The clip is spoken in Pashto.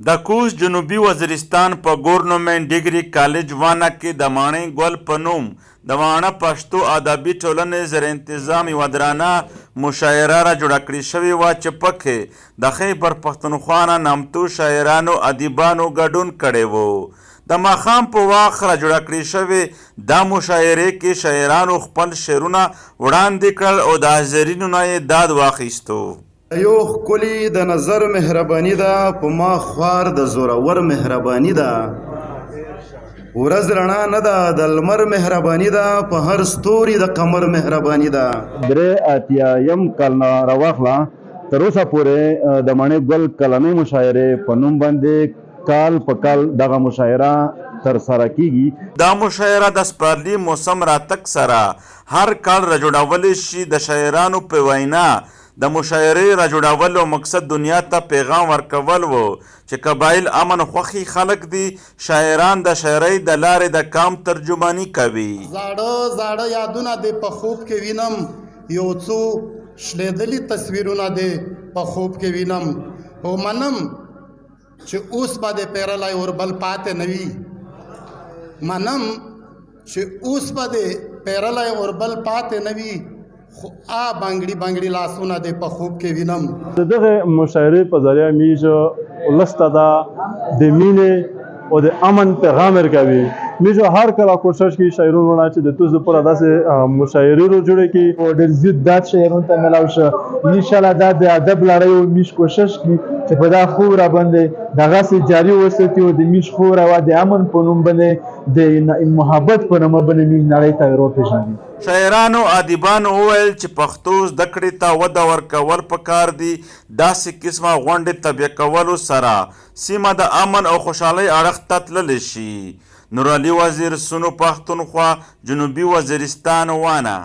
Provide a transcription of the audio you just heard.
د کوز جنوبي وزیرستان په ګورنمنټ ډیګري کالج وانه کې د ماڼۍ ګل په نوم د واڼه پښتو ادبي ټولنې زر انتظام یوه درانه مشاعره را جوړه کړې شوې وه چې پکې د خیبر پښتونخوا نه نامتو شاعرانو ادیبانو ګډون کړی و د ماښام په وخت را جوړه کړې شوې دا مشاعرې کې شاعرانو خپل شعرونه وړاندې کړل او د حاضرینو نه یې داد واخیستو. یو ښکلي د نظر مهرباني ده په ما خوار د زورور مهرباني ده ورځ رڼا نه ده د لمر مهرباني ده په هر ستوري د قمر مهرباني ده. 83 کال نه راواخله تر اوسه پورې د ماڼۍ ګل کلنۍ مشاعرې په نوم باندې کال په کال دغه مشاعره ترسره کیږي. دا مشاعره د سپرلي موسم راتګ سره هر کال راجوړولی شي. د شاعرانو په وینا د مشاعرې راجوړولو مقصد دنیا ته پیغام ورکول و چې قبایل امن خوښي خلک دي. شاعران د شاعرۍ د لارې د کام ترجماني کوي. زاړه زاړه یادونه دې په خوب کې وینم، یو څو شلېدلي تصویرونه دې په خوب کې وینم، خو منم چې اوس به دې پیرلی اوربل پاتې نه وي، منم چې اوس به دې پیرلی اوربل پاتې نه وي، خو بنګړي بنګړي لاسونه دې په خوب کې وینم. د دغه مشاعرې په ذریعه میږ ولس ته د مینې او د امن پیغام ورکوي. میږ هر کله کوشش کوي شاعرونو نه چې د توس لپاره داسې مشاعرې رو جوړې کړي او ډېر زیات داد شاعرونو ته میلاو شه. انشاءالله دا د ادب لړۍ او میږ کوشش کوي چې په دا خوب را باندې دغسې جاري وساتي او د میږ خوب او د امن په نوم باندې د محبت په نامه باندې میږ نړۍ ته وروپېژني. شاعرانو ادیبانو وویل چې پښتو زده کړې ته وده ورکول پکار دي. داسې قسمه غونډې طبیعه کولو سره سیمه د امن او خوشحالۍ اړخ ته تللی شي. نورعلي وزیر سونو پښتونخوا جنوبي وزیرستان وانه.